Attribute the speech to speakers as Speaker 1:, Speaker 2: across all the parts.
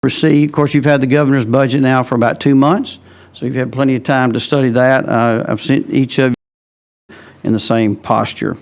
Speaker 1: Of course, you've had the governor's budget now for about 2 months, so you've had plenty of time to study that. I've sent each of you in the same posture.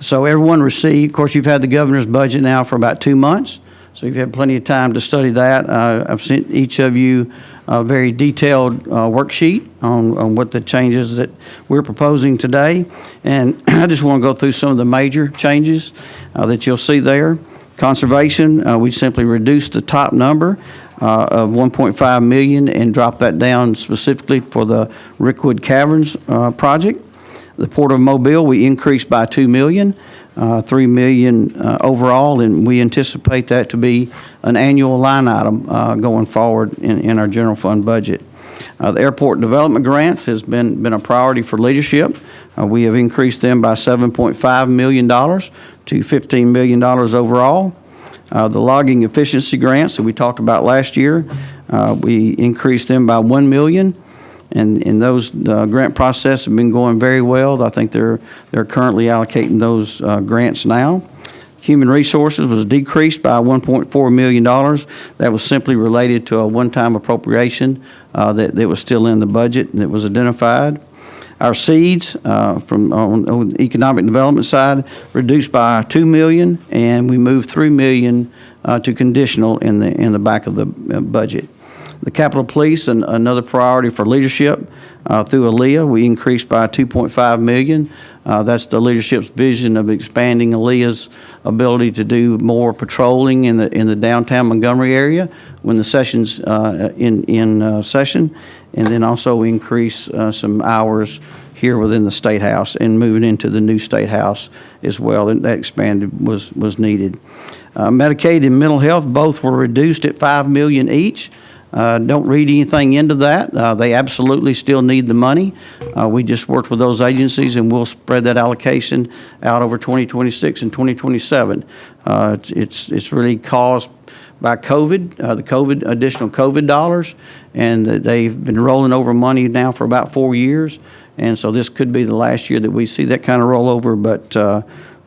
Speaker 1: So everyone received, of course, you've had the governor's budget now for about 2 months, so you've had plenty of time to study that. I've sent each of you a very detailed worksheet on what the changes that we're proposing today. And I just want to go through some of the major changes that you'll see there. Conservation, we simply reduced the top number of 1.5 million and dropped that down specifically for the Rickwood Caverns project. The Port of Mobile, we increased by 2 million, 3 million overall, and we anticipate that to be an annual line item going forward in our general fund budget. The airport development grants has been a priority for leadership. We have increased them by $7.5 million to $15 million overall. The logging efficiency grants that we talked about last year, we increased them by $1 million. And those grant process have been going very well. I think they're currently allocating those grants now. Human resources was decreased by $1.4 million. That was simply related to a one-time appropriation that was still in the budget and it was identified. Our seeds from on the economic development side reduced by $2 million, and we moved $3 million to conditional in the back of the budget. The Capitol Police, another priority for leadership through ALEA, we increased by $2.5 million. That's the leadership's vision of expanding ALEA's ability to do more patrolling in the downtown Montgomery area when the session's in session, and then also increase some hours here within the State House and moving into the new State House as well. And that expanded was needed. Medicaid and mental health both were reduced at $5 million each. Don't read anything into that. They absolutely still need the money. We just worked with those agencies, and we'll spread that allocation out over 2026 and 2027. It's really caused by COVID, the additional COVID dollars, and they've been rolling over money now for about 4 years. And so this could be the last year that we see that kind of rollover, but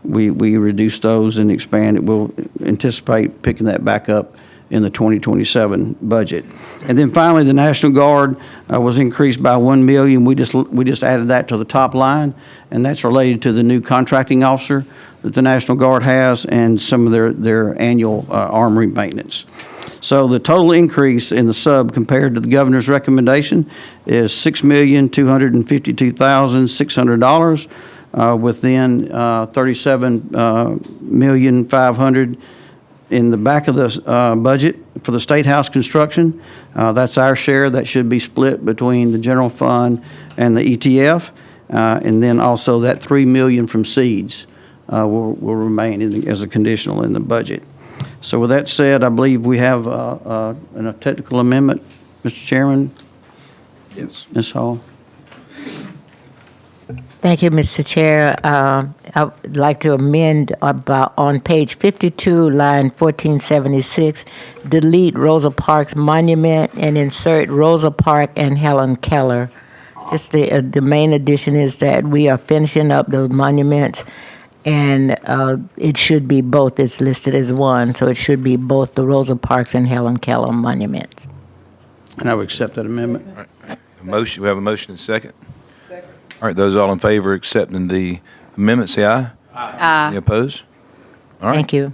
Speaker 1: we reduce those and expand it. We'll anticipate picking that back up in the 2027 budget. And then finally, the National Guard was increased by $1 million. We just added that to the top line, and that's related to the new contracting officer that the National Guard has and some of their annual armory maintenance. So the total increase in the sub compared to the governor's recommendation is $6,252,600 within $37,500,000 in the back of the budget for the State House construction. That's our share. That should be split between the general fund and the ETF, and then also that $3 million from seeds will remain as a conditional in the budget. So with that said, I believe we have a technical amendment, Mr. Chairman.
Speaker 2: Yes.
Speaker 1: Ms. Hall.
Speaker 3: Thank you, Mr. Chair. I'd like to amend about on page 52, line 1476, delete Rosa Parks Monument and insert Rosa Park and Helen Keller. Just the main addition is that we are finishing up those monuments, and it should be both. It's listed as one, so it should be both the Rosa Parks and Helen Keller monuments.
Speaker 1: And I would accept that amendment.
Speaker 2: All right. We have a motion and a second. All right, those all in favor of accepting the amendment, say aye. Aye. Any opposed? All right.
Speaker 3: Thank you.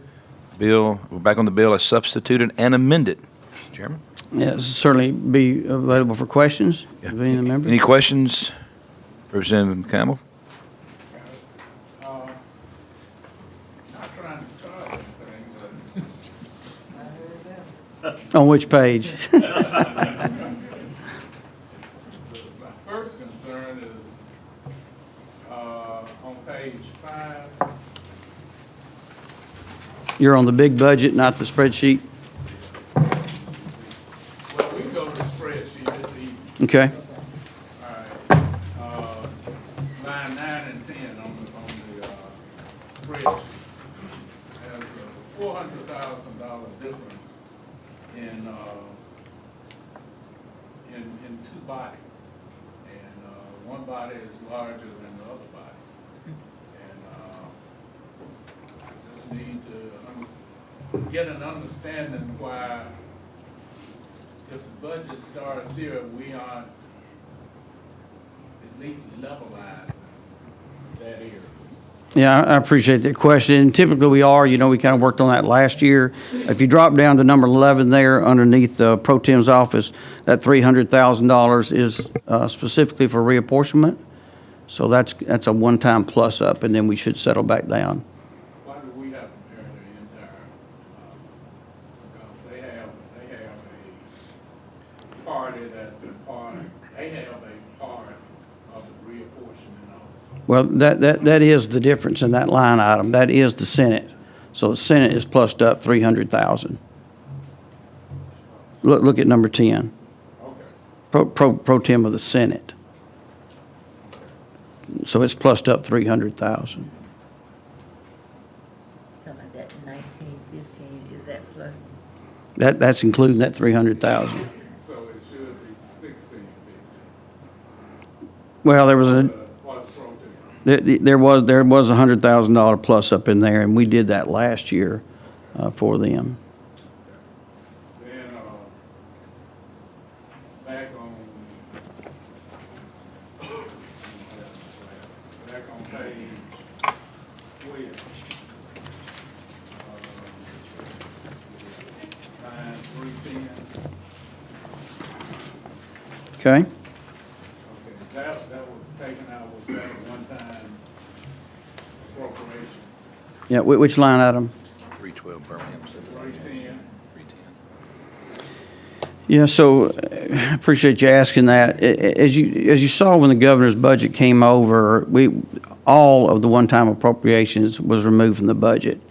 Speaker 2: Bill, we're back on the bill as substituted and amended. Mr. Chairman?
Speaker 1: Yes, certainly be available for questions.
Speaker 2: Yeah.
Speaker 1: Of any of the members.
Speaker 2: Any questions? Representative Campbell?
Speaker 4: Not trying to start anything, but
Speaker 1: On which page?
Speaker 4: my first concern is on page 5.
Speaker 1: You're on the big budget, not the spreadsheet?
Speaker 4: Well, we go to the spreadsheet this evening.
Speaker 1: Okay.
Speaker 4: All right. Line 9 and 10 on the spreadsheet. There's a $400,000 difference in two bodies. And one body is larger than the other body. And I just need to get an understanding why budget starts here, we are at least levelizing that area.
Speaker 1: Yeah, I appreciate that question. And typically we are, we kind of worked on that last year. If you drop down to number 11 there underneath the Pro Tem's office, that $300,000 is specifically for reapportionment. So that's a one-time plus up, and then we should settle back down.
Speaker 4: Why do we have to bear the entire, because they have a party that's a part, they have a part of the reapportionment also.
Speaker 1: Well, that is the difference in that line item. That is the Senate. So the Senate is plussed up 300,000. Look at number 10.
Speaker 4: Okay.
Speaker 1: Pro Tem of the Senate. So it's plussed up 300,000.
Speaker 3: Something like that, 19, 15, is that plus?
Speaker 1: That's including that 300,000.
Speaker 4: So it should be 1650.
Speaker 1: Well, there was a
Speaker 4: For the project.
Speaker 1: there was a $100,000 plus up in there, and we did that last year for them.
Speaker 4: Then, back on page 12, line 310.
Speaker 1: Okay.
Speaker 4: Okay, that was taken out, was that a one-time appropriation?
Speaker 1: Yeah. Which line item?
Speaker 2: 312 Birmingham.
Speaker 4: 310.
Speaker 2: 310.
Speaker 1: Yeah, so I appreciate you asking that. As you saw when the governor's budget came over, all of the one-time appropriations was removed from the budget.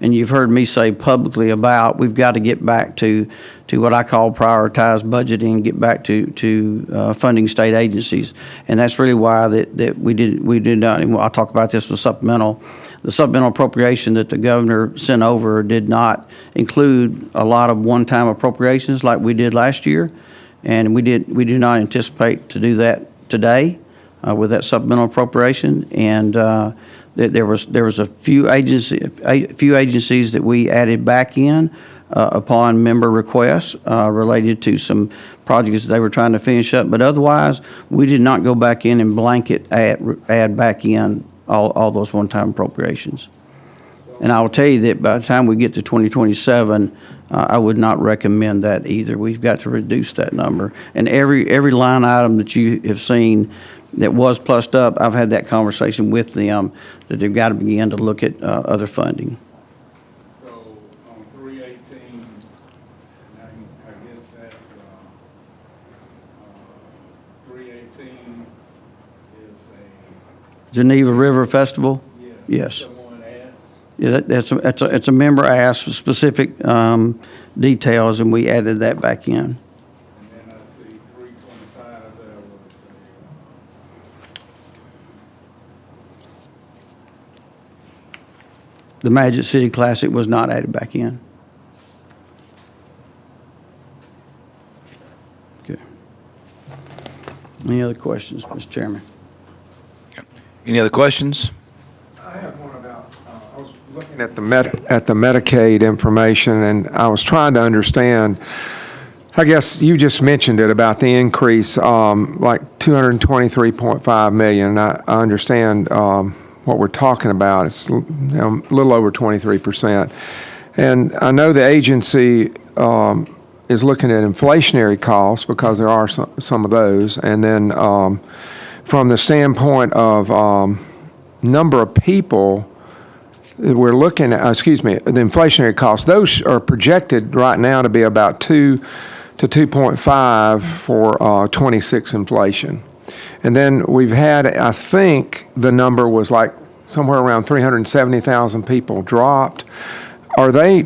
Speaker 1: And you've heard me say publicly about we've got to get back to what I call prioritized budgeting, get back to funding state agencies. And that's really why that we did not, and I'll talk about this with supplemental. The supplemental appropriation that the governor sent over did not include a lot of one-time appropriations like we did last year. And we do not anticipate to do that today with that supplemental appropriation. And there was a few agencies that we added back in upon member requests related to some projects they were trying to finish up. But otherwise, we did not go back in and blanket add back in all those one-time appropriations. And I will tell you that by the time we get to 2027, I would not recommend that either. We've got to reduce that number. And every line item that you have seen that was plussed up, I've had that conversation with them that they've got to begin to look at other funding.
Speaker 4: So on 318, I guess that's, 318 is
Speaker 1: Geneva River Festival? Yes.
Speaker 4: someone asked,
Speaker 1: Yeah, it's a member asked for specific details, and we added that back in.
Speaker 4: and then I see 325 there was
Speaker 1: The Magic City Classic was not added back in. Okay. Any other questions, Mr. Chairman?
Speaker 2: Any other questions?
Speaker 5: I have one about, I was looking at the Medicaid information, and I was trying to understand, I guess you just mentioned it about the increase, like 223.5 million. And I understand what we're talking about. It's a little over 23%. And I know the agency is looking at inflationary costs because there are some of those. And then from the standpoint of number of people, we're looking at, the inflationary costs, those are projected right now to be about 2 to 2.5 for 26 inflation. And then we've had, I think the number was like somewhere around 370,000 people dropped. Are they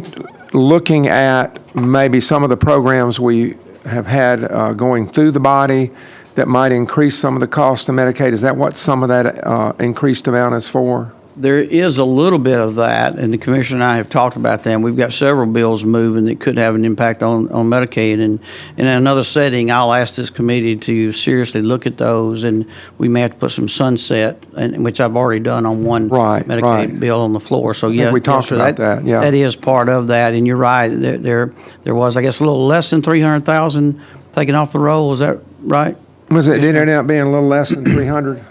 Speaker 5: looking at maybe some of the programs we have had going through the body that might increase some of the cost of Medicaid? Is that what some of that increased amount is for?
Speaker 1: There is a little bit of that, and the commissioner and I have talked about that. And we've got several bills moving that could have an impact on Medicaid. And in another setting, I'll ask this committee to seriously look at those, and we may have to put some sunset, which I've already done on one Medicaid bill on the floor. So yeah,
Speaker 5: we talked about that. Yeah,
Speaker 1: that is part of that. And you're right. There was, I guess, a little less than 300,000 taken off the roll, is that right?
Speaker 5: Did it end up being a little less than 300?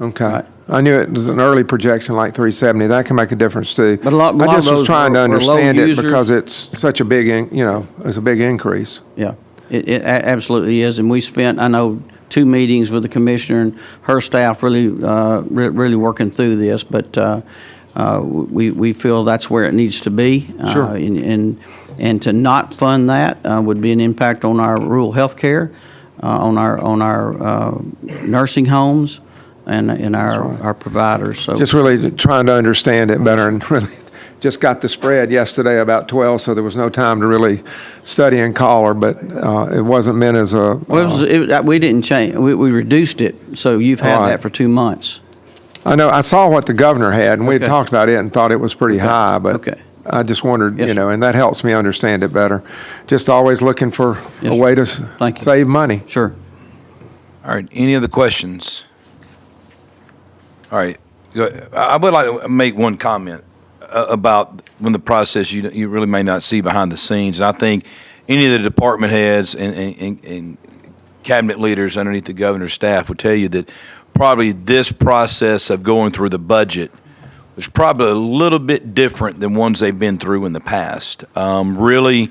Speaker 5: Okay.
Speaker 1: Right.
Speaker 5: I knew it was an early projection like 370. That can make a difference too.
Speaker 1: But a lot
Speaker 5: I
Speaker 1: of
Speaker 5: just was
Speaker 1: those
Speaker 5: trying to
Speaker 1: were low
Speaker 5: understand it
Speaker 1: users.
Speaker 5: because it's such a big, it's a big increase.
Speaker 1: Yeah, it absolutely is, and we spent, I know, 2 meetings with the commissioner and her staff really, really working through this, but we feel that's where it needs to be.
Speaker 5: Sure.
Speaker 1: And to not fund that would be an impact on our rural health care, on our nursing homes, and our providers, so.
Speaker 5: Just really trying to understand it better, and really just got the spread yesterday about 12, so there was no time to really study and collar, but it wasn't meant as a.
Speaker 1: Well, we didn't change, we reduced it, so you've had
Speaker 5: All right.
Speaker 1: that for 2 months.
Speaker 5: I know, I saw what the governor had, and we had
Speaker 1: Okay.
Speaker 5: talked about it and thought it was pretty high, but
Speaker 1: Okay.
Speaker 5: I just wondered,
Speaker 1: Yes, sir.
Speaker 5: and that helps me understand it better. Just always looking for
Speaker 1: Yes,
Speaker 5: a
Speaker 1: sir.
Speaker 5: way to
Speaker 1: Thank you.
Speaker 5: save money.
Speaker 1: Sure.
Speaker 2: All right, any other questions? All right, I would like to make one comment about when the process you really may not see behind the scenes. And I think any of the department heads and cabinet leaders underneath the governor's staff would tell you that probably this process of going through the budget was probably a little bit different than ones they've been through in the past. Really,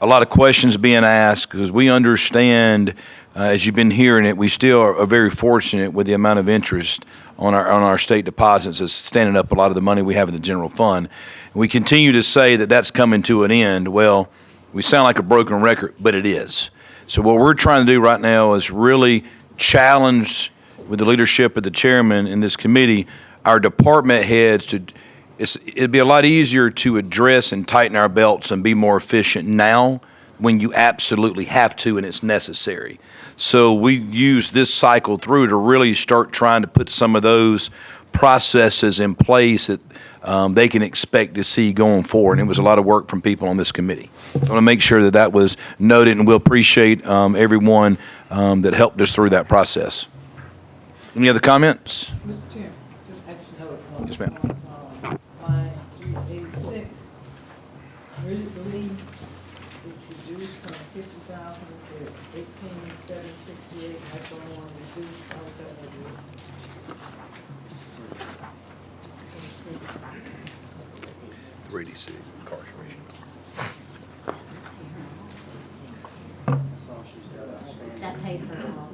Speaker 2: a lot of questions being asked because we understand, as you've been hearing it, we still are very fortunate with the amount of interest on our state deposits as standing up a lot of the money we have in the general fund. We continue to say that that's coming to an end. Well, we sound like a broken record, but it is. So what we're trying to do right now is really challenge with the leadership of the chairman in this committee, our department heads it'd be a lot easier to address and tighten our belts and be more efficient now when you absolutely have to and it's necessary. So we use this cycle through to really start trying to put some of those processes in place that they can expect to see going forward. And it was a lot of work from people on this committee. I want to make sure that that was noted, and we'll appreciate everyone that helped us through that process. Any other comments?
Speaker 6: Mr. Chairman, just actually have a
Speaker 2: Yes, ma'am.
Speaker 6: line 386. Really believe it reduced from 50,000 to 18,768. That's the only one reduced. How was that reduced?
Speaker 2: 386, incarceration.
Speaker 7: That pays for it all.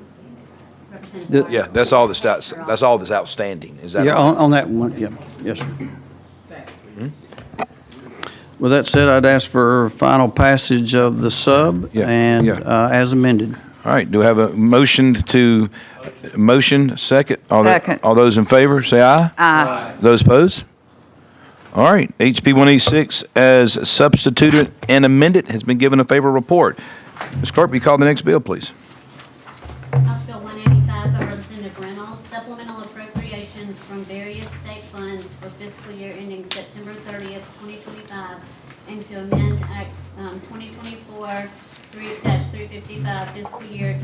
Speaker 7: Representative
Speaker 2: Yeah, that's all that's all that's outstanding. Is that
Speaker 1: Yeah,
Speaker 2: right?
Speaker 1: on that one, yeah, yes, sir. With that said, I'd ask for final passage of the sub
Speaker 2: Yeah,
Speaker 1: and
Speaker 2: yeah.
Speaker 1: as amended.
Speaker 2: All right, do we have a motion second?
Speaker 8: Second.
Speaker 2: All those in favor, say aye.
Speaker 8: Aye.
Speaker 2: Those opposed? All right, HB 186 as substituted and amended has been given a favorable report. Ms. Clerk, will you call the next bill, please?
Speaker 7: House Bill 185 by Representative Reynolds, supplemental appropriations from various state funds for fiscal year ending September 30th, 2025, and to amend Act 2024-355 fiscal year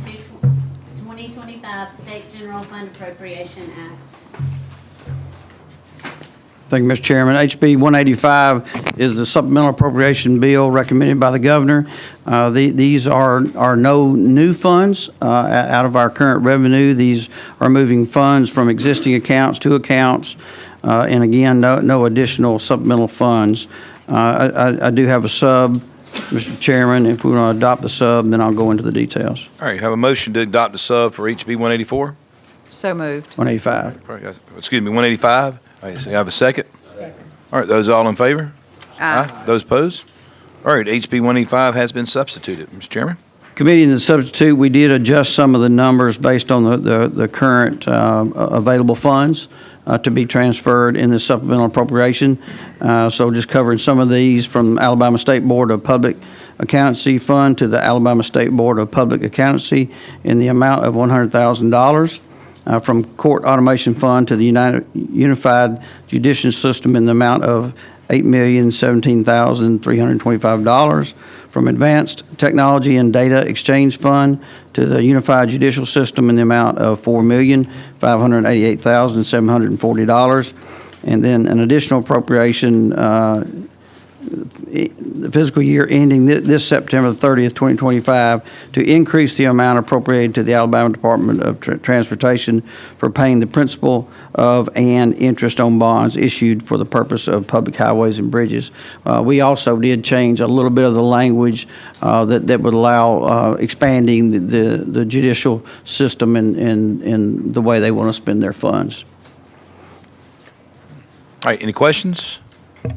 Speaker 7: 2025 State General Fund Appropriation Act.
Speaker 1: Thank you, Mr. Chairman. HB 185 is the supplemental appropriation bill recommended by the governor. These are no new funds out of our current revenue. These are moving funds from existing accounts to accounts, and again, no additional supplemental funds. I do have a sub, Mr. Chairman. If we want to adopt the sub, then I'll go into the details.
Speaker 2: All right, have a motion to adopt the sub for HB 184?
Speaker 8: So moved.
Speaker 1: 185.
Speaker 2: Excuse me, 185? All right, so you have a second? Second. All right, those all in favor?
Speaker 8: Aye.
Speaker 2: Those opposed? All right, HB 185 has been substituted. Mr. Chairman?
Speaker 1: Committee and the substitute, we did adjust some of the numbers based on the current available funds to be transferred in the supplemental appropriation. So just covering some of these from Alabama State Board of Public Accountancy Fund to the Alabama State Board of Public Accountancy in the amount of $100,000. From Court Automation Fund to the Unified Judicial System in the amount of $8,017,325. From Advanced Technology and Data Exchange Fund to the Unified Judicial System in the amount of $4,588,740. And then an additional appropriation the fiscal year ending this September 30th, 2025, to increase the amount appropriated to the Alabama Department of Transportation for paying the principal of and interest on bonds issued for the purpose of public highways and bridges. We also did change a little bit of the language that would allow expanding the judicial system in the way they want to spend their funds.
Speaker 2: All right, any questions? All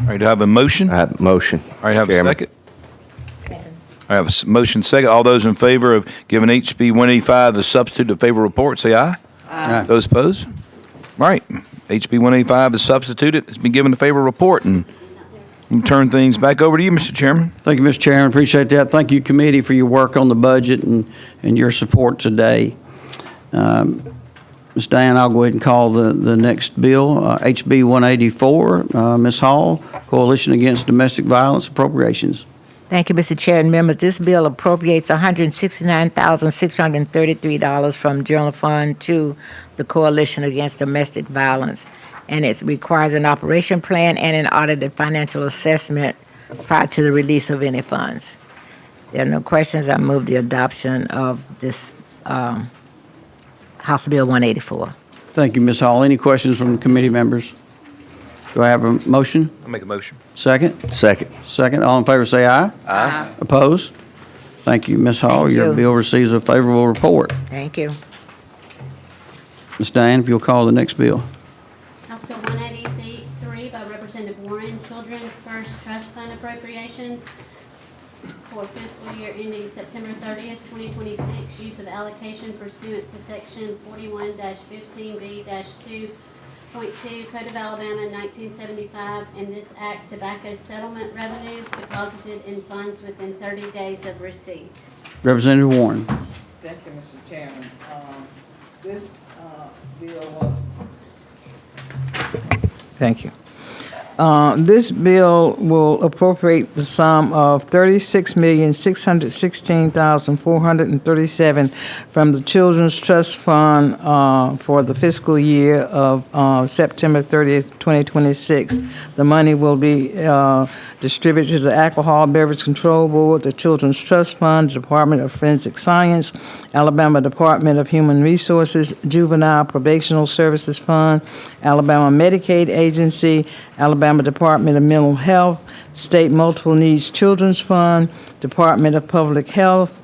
Speaker 2: right, do I have a motion?
Speaker 9: I have a motion.
Speaker 2: All right, have a
Speaker 9: Chairman.
Speaker 2: second? I have a motion second. All those in favor of giving HB 185 the substitute of favorable report, say aye.
Speaker 1: Aye.
Speaker 2: Those opposed? All right, HB 185 is substituted. It's been given a favorable report, and we'll turn things back over to you, Mr. Chairman.
Speaker 1: Thank you, Mr. Chairman. Appreciate that. Thank you, committee, for your work on the budget and your support today. Ms. Diane, I'll go ahead and call the next bill, HB 184. Ms. Hall, Coalition Against Domestic Violence Appropriations.
Speaker 3: Thank you, Mr. Chair and members. This bill appropriates $169,633 from General Fund to the Coalition Against Domestic Violence, and it requires an operation plan and an audited financial assessment prior to the release of any funds. There are no questions. I move the adoption of this House Bill 184.
Speaker 1: Thank you, Ms. Hall. Any questions from the committee members? Do I have a motion?
Speaker 2: I'll make a motion.
Speaker 1: Second?
Speaker 9: Second.
Speaker 1: Second. All in favor, say aye.
Speaker 2: Aye.
Speaker 1: Opposed? Thank you, Ms. Hall.
Speaker 3: Thank
Speaker 1: Your
Speaker 3: you.
Speaker 1: bill receives a favorable report.
Speaker 3: Thank you.
Speaker 1: Ms. Diane, if you'll call the next bill.
Speaker 7: House Bill 183 by Representative Warren, Children's First Trust Fund appropriations for fiscal year ending September 30th, 2026, use of allocation pursuant to Section 41-15B-2.2 Code of Alabama 1975, and this act tobacco settlement revenues deposited in funds within 30 days of receipt.
Speaker 1: Representative Warren.
Speaker 6: Thank you, Mr. Chairman. This bill,
Speaker 10: Thank you. This bill will appropriate the sum of $36,616,437 from the Children's Trust Fund for the fiscal year of September 30th, 2026. The money will be distributed to the Alcohol Beverage Control Board, the Children's Trust Fund, the Department of Forensic Science, Alabama Department of Human Resources, Juvenile Probational Services Fund, Alabama Medicaid Agency, Alabama Department of Mental Health, State Multiple Needs Children's Fund, Department of Public Health,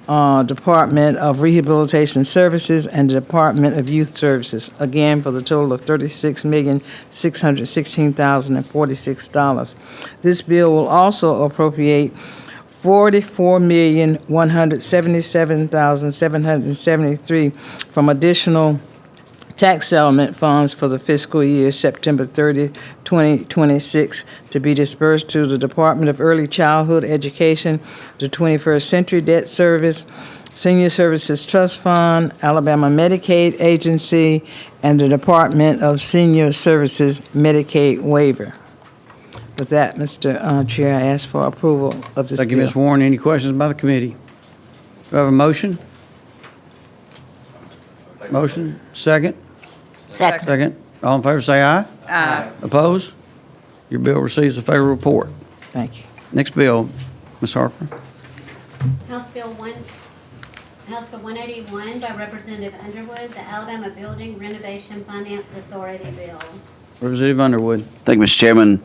Speaker 10: Department of Rehabilitation Services, and the Department of Youth Services, again for the total of $36,616,046. This bill will also appropriate $44,177,773 from additional tax settlement funds for the fiscal year September 30, 2026, to be dispersed to the Department of Early Childhood Education, the 21st Century Debt Service, Senior Services Trust Fund, Alabama Medicaid Agency, and the Department of Senior Services Medicaid Waiver. With that, Mr. Chair, I ask for approval of this bill.
Speaker 1: Thank you, Ms. Warren. Any questions by the committee? Do I have a motion? Motion? Second?
Speaker 3: Second.
Speaker 1: Second. All in favor, say aye.
Speaker 8: Aye.
Speaker 1: Opposed? Your bill receives a favorable report.
Speaker 10: Thank you.
Speaker 1: Next bill, Ms. Harper.
Speaker 7: House Bill 181 by Representative Underwood, the Alabama Building Renovation Finance Authority bill.
Speaker 1: Representative Underwood.
Speaker 9: Thank you, Mr. Chairman.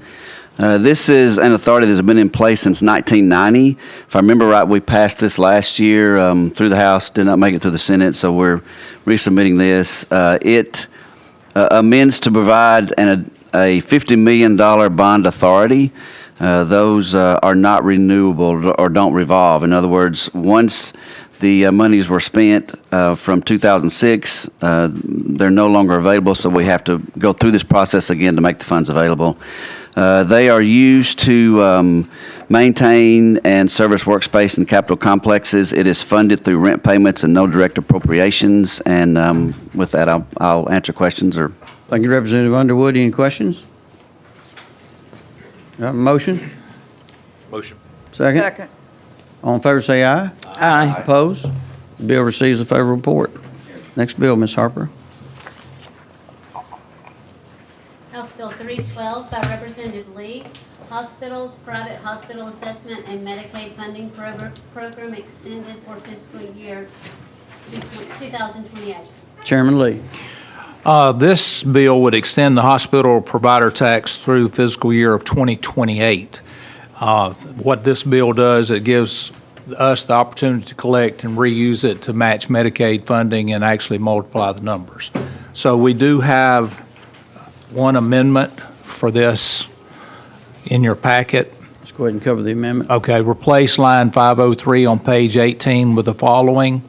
Speaker 9: This is an authority that's been in place since 1990. If I remember right, we passed this last year through the House, did not make it through the Senate, so we're resubmitting this. It amends to provide a $50 million bond authority. Those are not renewable or don't revolve. In other words, once the monies were spent from 2006, they're no longer available, so we have to go through this process again to make the funds available. They are used to maintain and service workspace and capital complexes. It is funded through rent payments and no direct appropriations. And with that, I'll answer questions. Or
Speaker 1: Thank you, Representative Underwood. Any questions? Do I have a motion?
Speaker 2: Motion.
Speaker 1: Second?
Speaker 8: Second.
Speaker 1: All in favor, say aye.
Speaker 10: Aye.
Speaker 1: Opposed? The bill receives a favorable report. Next bill, Ms. Harper.
Speaker 7: House Bill 320 12 by Representative Lee. Hospitals, private hospital assessment and Medicaid funding program extended for fiscal year 2028.
Speaker 1: Chairman Lee.
Speaker 4: This bill would extend the hospital provider tax through fiscal year of 2028. What this bill does, it gives us the opportunity to collect and reuse it to match Medicaid funding and actually multiply the numbers. So we do have one amendment for this in your packet.
Speaker 1: Let's go ahead and cover the amendment.
Speaker 4: Okay, replace line 503 on page 18 with the following.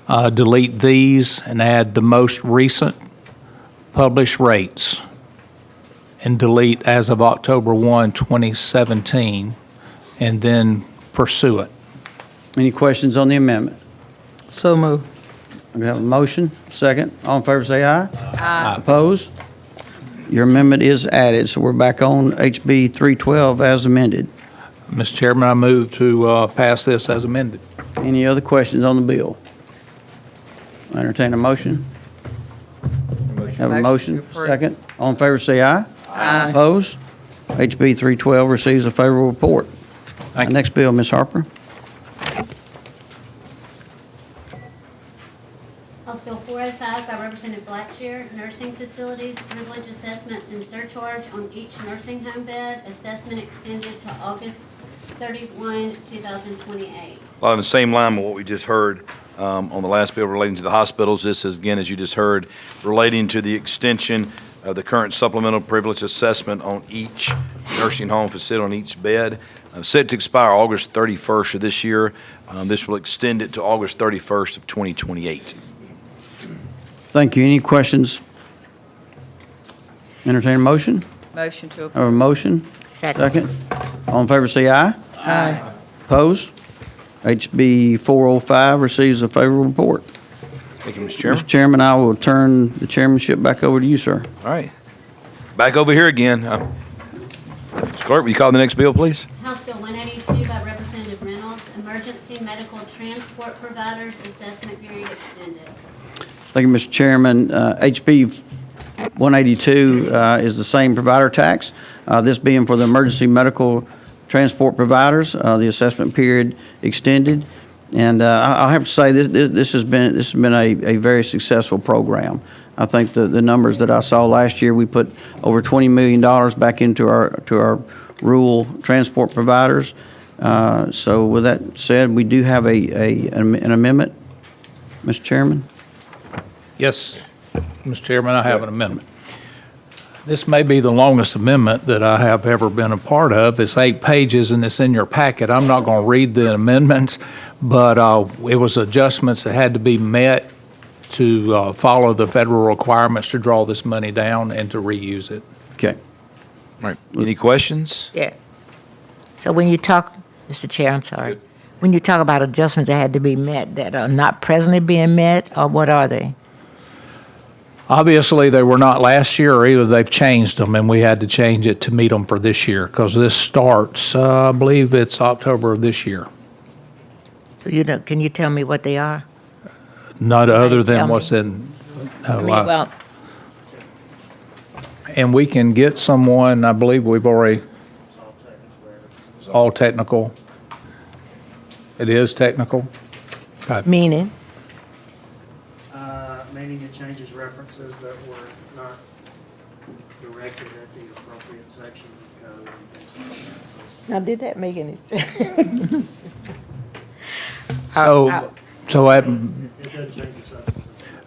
Speaker 4: Delete these and add the most recent published rates, and delete as of October 1, 2017, and then pursue it.
Speaker 1: Any questions on the amendment?
Speaker 10: So moved.
Speaker 1: We have a motion, second. All in favor say aye.
Speaker 8: Aye.
Speaker 1: Opposed? Your amendment is added, so we're back on HB 312 as amended.
Speaker 4: Mr. Chairman, I move to pass this as amended.
Speaker 1: Any other questions on the bill? I entertain a motion. Have a
Speaker 8: Motion
Speaker 1: motion,
Speaker 8: to approve.
Speaker 1: second. All in favor say aye.
Speaker 8: Aye.
Speaker 1: Opposed? HB 312 receives a favorable report.
Speaker 4: Thank you.
Speaker 1: Next bill, Ms. Harper.
Speaker 7: House Bill 405 by Representative Blackshear, nursing facilities, privilege assessments and surcharge on each nursing home bed, assessment extended to August 31, 2028.
Speaker 2: A lot of the same line with what we just heard on the last bill relating to the hospitals. This is, again, as you just heard, relating to the extension of the current supplemental privilege assessment on each nursing home facility, on each bed. Set to expire August 31st of this year. This will extend it to August 31st of 2028.
Speaker 1: Thank you. Any questions? Entertain a motion?
Speaker 8: Motion to
Speaker 1: I
Speaker 8: approve.
Speaker 1: have a motion.
Speaker 3: Second.
Speaker 1: All in favor say aye.
Speaker 10: Aye.
Speaker 1: Opposed? HB 405 receives a favorable report.
Speaker 2: Thank you, Mr. Chairman.
Speaker 1: Mr. Chairman, I will turn the chairmanship back over to you, sir.
Speaker 2: All right. Back over here again. Mr. Clerk, will you call the next bill, please?
Speaker 7: House Bill 182 by Representative Reynolds, emergency medical transport providers, assessment period extended.
Speaker 1: Thank you, Mr. Chairman. HB 182 is the same provider tax, this being for the emergency medical transport providers, the assessment period extended. And I'll have to say, this has been a very successful program. I think the numbers that I saw last year, we put over $20 million back into our rural transport providers. So with that said, we do have an amendment, Mr. Chairman.
Speaker 4: Yes, Mr. Chairman, I have an amendment. This may be the longest amendment that I have ever been a part of. It's 8 pages and it's in your packet. I'm not going to read the amendment, but it was adjustments that had to be met to follow the federal requirements to draw this money down and to reuse it.
Speaker 1: Okay.
Speaker 2: All right. Any questions?
Speaker 3: Yeah. So when you talk, Mr. Chair, I'm sorry. When you talk about adjustments that had to be met that are not presently being met, or what are they?
Speaker 4: Obviously, they were not last year, or either they've changed them, and we had to change it to meet them for this year, because this starts, I believe it's October of this year.
Speaker 3: So can you tell me what they are?
Speaker 4: Not other
Speaker 3: Tell
Speaker 4: than
Speaker 3: me.
Speaker 4: what's in,
Speaker 3: I mean, well,
Speaker 4: and we can get someone, I believe we've already, it's all technical. It is technical? Okay.
Speaker 3: meaning?
Speaker 11: Meaning it changes references that were not directed at the appropriate sections of code and things like that.
Speaker 3: Now, did that make any sense?
Speaker 4: So
Speaker 11: It doesn't change the substance.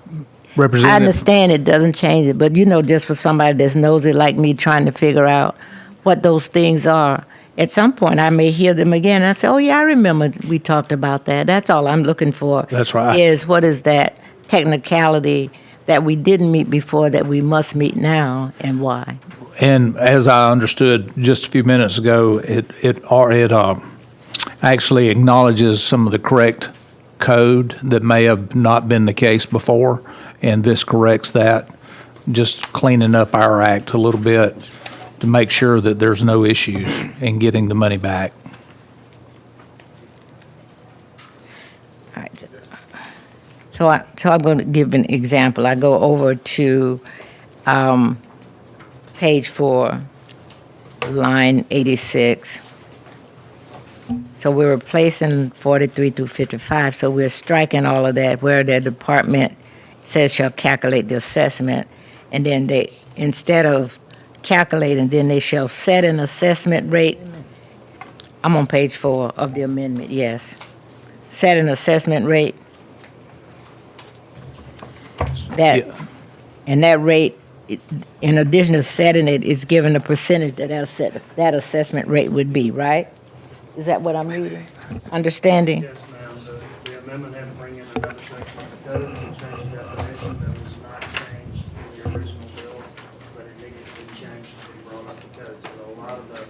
Speaker 3: I
Speaker 4: Representative,
Speaker 3: understand it doesn't change it, but just for somebody that's nosy like me trying to figure out what those things are, at some point I may hear them again and I say, oh yeah, I remember we talked about that. That's all I'm looking for.
Speaker 4: That's right.
Speaker 3: Is what is that technicality that we didn't meet before that we must meet now, and why?
Speaker 4: and as I understood just a few minutes ago, it actually acknowledges some of the correct code that may have not been the case before, and this corrects that, just cleaning up our act a little bit to make sure that there's no issues in getting the money back.
Speaker 3: All right. So I'm going to give an example. I go over to page 4, line 86. So we're replacing 43 through 55, so we're striking all of that where the department says shall calculate the assessment, and then they, instead of calculating, then they shall set an assessment rate. I'm on page 4 of the amendment, yes. Set an assessment rate. That, and that rate, in addition to setting it, is given a percentage that assessment rate would be, right? Is that what I'm reading? Understanding?
Speaker 11: Yes, ma'am. The amendment had to bring in another section of the code to change the definition that was not changed in the original bill, but it needed to be changed to be brought up to code. So a lot of the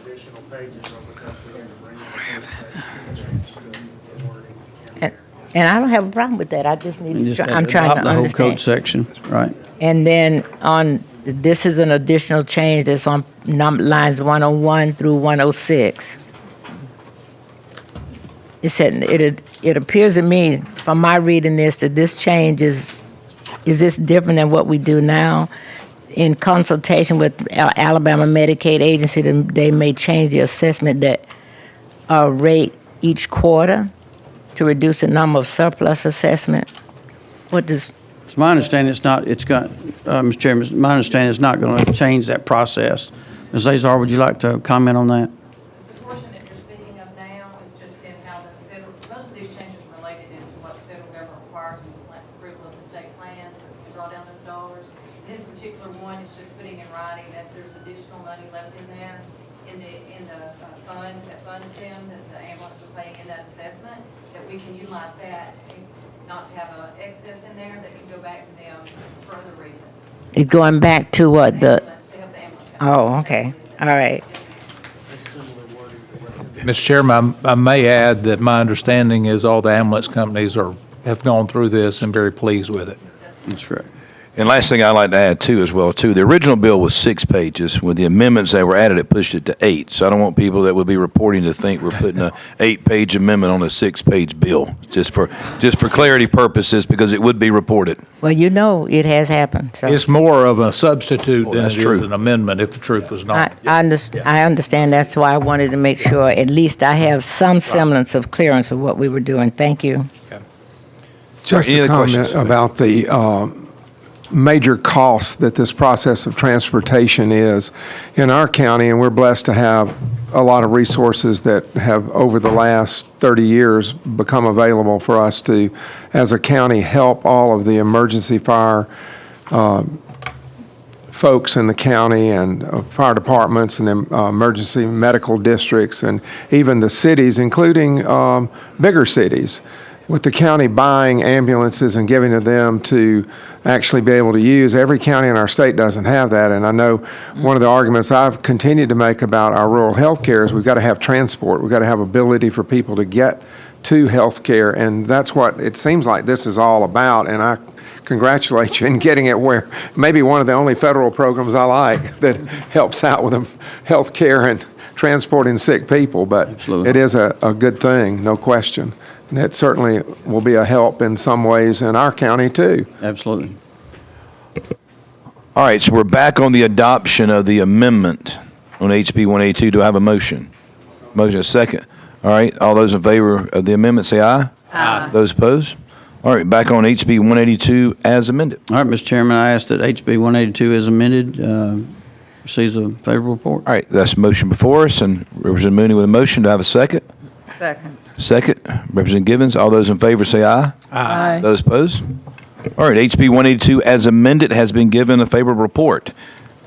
Speaker 11: additional pages are because we had to bring in a code section to change the wording in there.
Speaker 3: And I don't have a problem with that. I just need
Speaker 1: You
Speaker 3: to,
Speaker 1: just have
Speaker 3: I'm trying to
Speaker 1: adopt the whole code
Speaker 3: understand.
Speaker 1: section, right?
Speaker 3: And then on, this is an additional change that's on lines 101 through 106. It said, it appears to me, from my reading this, that this change is this different than what we do now? In consultation with Alabama Medicaid Agency, they may change the assessment that rate each quarter to reduce the number of surplus assessment. What does,
Speaker 1: It's my understanding Mr. Chairman, it's my understanding it's not going to change that process. Ms. Azar, would you like to comment on that?
Speaker 8: The portion that you're speaking of now is just in how the federal, most of these changes are related into what the federal government requires in the approval of the state plans to draw down those dollars. This particular one is just putting in writing that there's additional money left in there in the fund that funds them, that the ambulance are paying in that assessment, that we can utilize that, not to have an excess in there that can go back to them for other reasons.
Speaker 3: it going back to what, the,
Speaker 8: Ambulance, to help the ambulance.
Speaker 3: oh, okay, all right.
Speaker 4: Mr. Chairman, I may add that my understanding is all the ambulance companies have gone through this and very pleased with it.
Speaker 1: That's right.
Speaker 2: And last thing I'd like to add too, as well too, the original bill was 6 pages. With the amendments that were added, it pushed it to 8. So I don't want people that would be reporting to think we're putting a 8-page amendment on a 6-page bill, just for clarity purposes, because it would be reported.
Speaker 3: Well, you know, it has happened, so.
Speaker 4: It's more of a substitute than
Speaker 2: that's
Speaker 4: it is
Speaker 2: true.
Speaker 4: an amendment, if the truth was known.
Speaker 3: I understand, that's why I wanted to make sure, at least I have some semblance of clearance of what we were doing. Thank you.
Speaker 5: Just
Speaker 2: Any
Speaker 5: a
Speaker 2: other
Speaker 5: comment
Speaker 2: questions?
Speaker 5: about the major costs that this process of transportation is in our county, and we're blessed to have a lot of resources that have, over the last 30 years, become available for us to, as a county, help all of the emergency fire folks in the county and fire departments and the emergency medical districts and even the cities, including bigger cities. With the county buying ambulances and giving to them to actually be able to use, every county in our state doesn't have that. And I know one of the arguments I've continued to make about our rural health care is we've got to have transport. We've got to have ability for people to get to health care. And that's what it seems like this is all about. And I congratulate you in getting it where maybe one of the only federal programs I like that helps out with health care and transporting sick people. But
Speaker 1: Absolutely.
Speaker 5: It is a good thing, no question. And it certainly will be a help in some ways in our county, too.
Speaker 1: Absolutely.
Speaker 2: All right, so we're back on the adoption of the amendment on HB 182. Do I have a motion? Motion, a second. All right, all those in favor of the amendment, say aye. Aye. Those opposed? All right, back on HB 182 as amended.
Speaker 1: All right, Mr. Chairman, I ask that HB 182 as amended receives a favorable report.
Speaker 2: All right, that's a motion before us, and Representative Mooney with a motion. Do I have a second?
Speaker 8: Second.
Speaker 2: Second. Representative Givens, all those in favor say aye.
Speaker 10: Aye.
Speaker 2: Those opposed? All right, HB 182 as amended has been given a favorable report.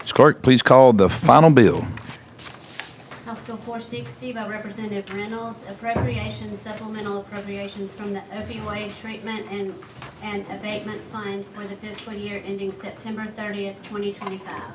Speaker 2: Ms. Clerk, please call the final bill.
Speaker 7: House Bill 460 by Representative Reynolds, appropriations, supplemental appropriations from the opioid treatment and abatement fund for the fiscal year ending September 30th, 2025.
Speaker 2: All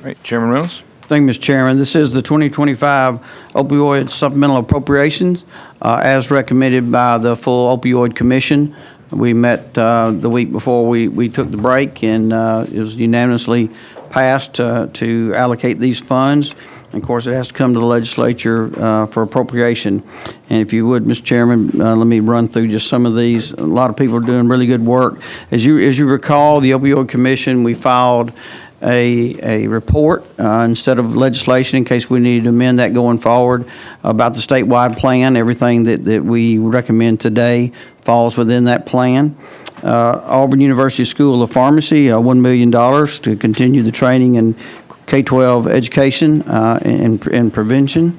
Speaker 2: right, Chairman Reynolds.
Speaker 1: Thank you, Mr. Chairman. This is the 2025 opioid supplemental appropriations as recommended by the full opioid commission. We met the week before we took the break, and it was unanimously passed to allocate these funds. And of course, it has to come to the legislature for appropriation. And if you would, Mr. Chairman, let me run through just some of these. A lot of people are doing really good work. As you recall, the Opioid Commission, we filed a report instead of legislation in case we need to amend that going forward about the statewide plan. Everything that we recommend today falls within that plan. Auburn University School of Pharmacy, $1 million to continue the training in K-12 education and prevention.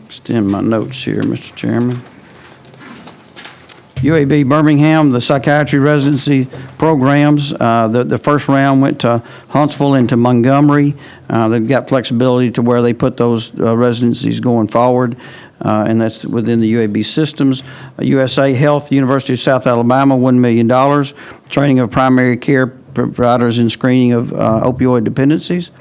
Speaker 1: Extend my notes here, Mr. Chairman. UAB Birmingham, the psychiatry residency programs, the first round went to Huntsville and to Montgomery. They've got flexibility to where they put those residencies going forward, and that's within the UAB systems. USA Health, University of South Alabama, $1 million, training of primary care providers in screening of opioid dependencies.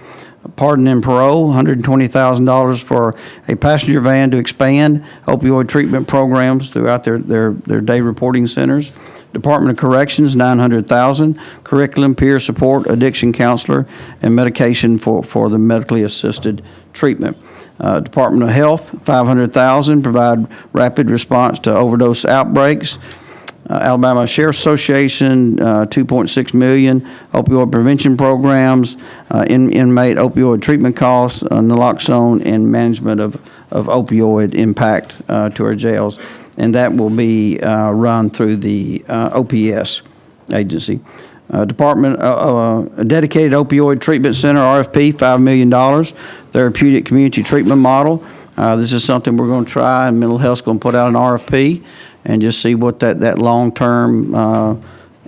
Speaker 1: Pardon and parole, $120,000 for a passenger van to expand opioid treatment programs throughout their day reporting centers. Department of Corrections, $900,000, curriculum, peer support, addiction counselor, and medication for the medically assisted treatment. Department of Health, $500,000, provide rapid response to overdose outbreaks. Alabama Sheriff's Association, $2.6 million, opioid prevention programs, inmate opioid treatment costs, naloxone, and management of opioid impact to our jails. And that will be run through the OPS agency. Department, a dedicated opioid treatment center, RFP, $5 million, therapeutic community treatment model. This is something we're going to try, and Mental Health's going to put out an RFP and just see what that long-term,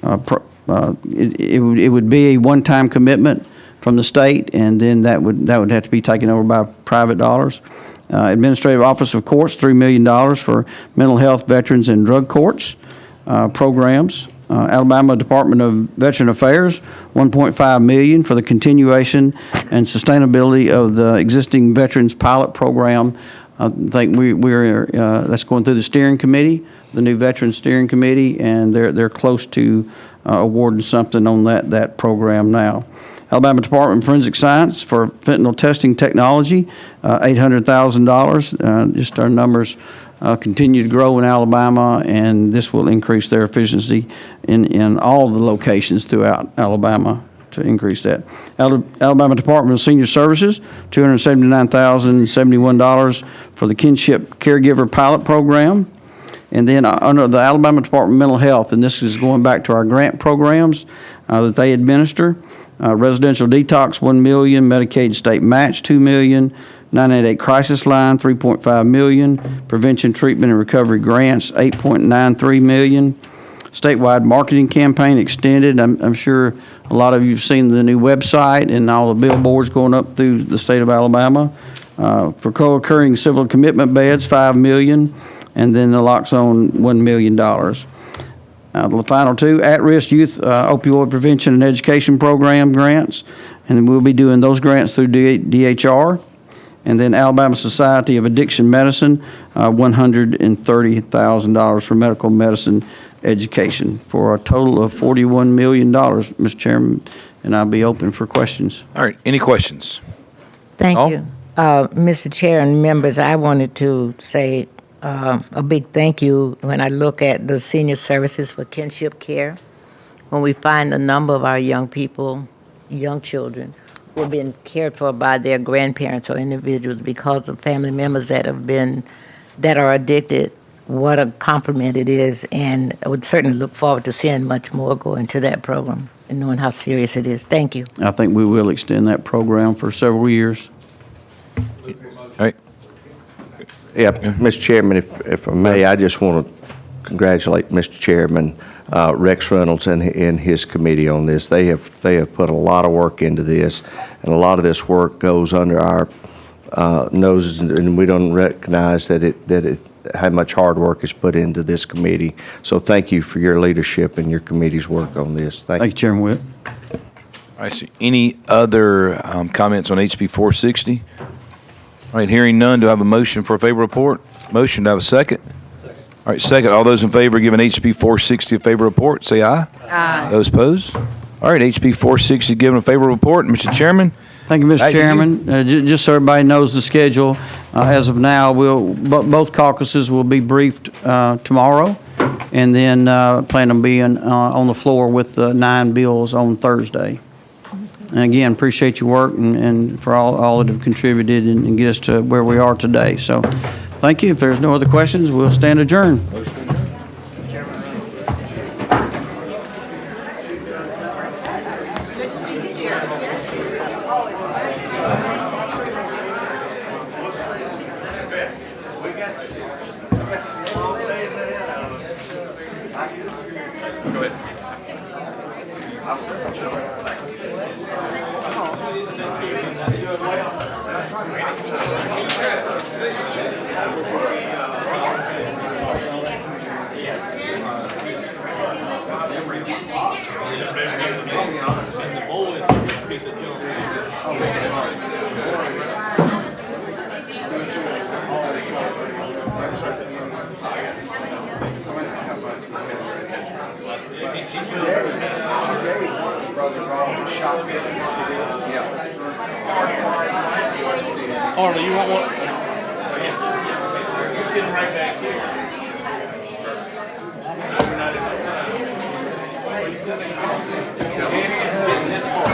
Speaker 1: it would be a one-time commitment from the state, and then that would have to be taken over by private dollars. Administrative Office of Courts, $3 million for mental health, veterans, and drug courts programs. Alabama Department of Veteran Affairs, $1.5 million for the continuation and sustainability of the existing Veterans Pilot Program. I think we're that's going through the steering committee, the new Veterans Steering Committee, and they're close to awarding something on that program now. Alabama Department of Forensic Science for fentanyl testing technology, $800,000. Just our numbers continue to grow in Alabama, and this will increase their efficiency in all the locations throughout Alabama to increase that. Alabama Department of Senior Services, $279,071 for the Kinship Caregiver Pilot Program. And then under the Alabama Department of Mental Health, and this is going back to our grant programs that they administer, residential detox, $1 million, Medicaid state match, $2 million, 988 crisis line, $3.5 million, prevention, treatment, and recovery grants, $8.93 million, statewide marketing campaign extended. I'm sure a lot of you have seen the new website and all the billboards going up through the state of Alabama. For co-occurring civil commitment beds, $5 million, and then naloxone, $1 million. The final two, at-risk youth opioid prevention and education program grants, and we'll be doing those grants through DHR. And then Alabama Society of Addiction Medicine, $130,000 for medical medicine education, for a total of $41 million, Mr. Chairman, and I'll be open for questions.
Speaker 2: All right, any questions?
Speaker 3: Thank
Speaker 2: Oh.
Speaker 3: you. Mr. Chair and members, I wanted to say a big thank you when I look at the senior services for kinship care. When we find a number of our young people, young children, who are being cared for by their grandparents or individuals because of family members that are addicted, what a compliment it is. And I would certainly look forward to seeing much more go into that program and knowing how serious it is. Thank you.
Speaker 1: I think we will extend that program for several years.
Speaker 2: All right,
Speaker 12: Yeah, Mr. Chairman, if I may, I just want to congratulate Mr. Chairman Rex Reynolds and his committee on this. They have put a lot of work into this, and a lot of this work goes under our noses, and we don't recognize how much hard work is put into this committee. So thank you for your leadership and your committee's work on this.
Speaker 1: Thank you, Chairman Witt.
Speaker 2: all right, so any other comments on HB 460? All right, hearing none, do I have a motion for a favorable report? Motion, do I have a second? All right, second. All those in favor of giving HB 460 a favorable report, say aye. Aye. Those opposed? All right, HB 460 given a favorable report. Mr. Chairman?
Speaker 1: Thank you, Mr.
Speaker 2: Thank you.
Speaker 1: Chairman. Just so everybody knows the schedule, as of now, both caucuses will be briefed tomorrow, and then plan on being on the floor with the 9 bills on Thursday. And again, appreciate your work and for all that have contributed and get us to where we are today. So, thank you. If there's no other questions, we'll stand adjourned.
Speaker 11: Arnold, you want one? Getting right back here. Danny, getting this part.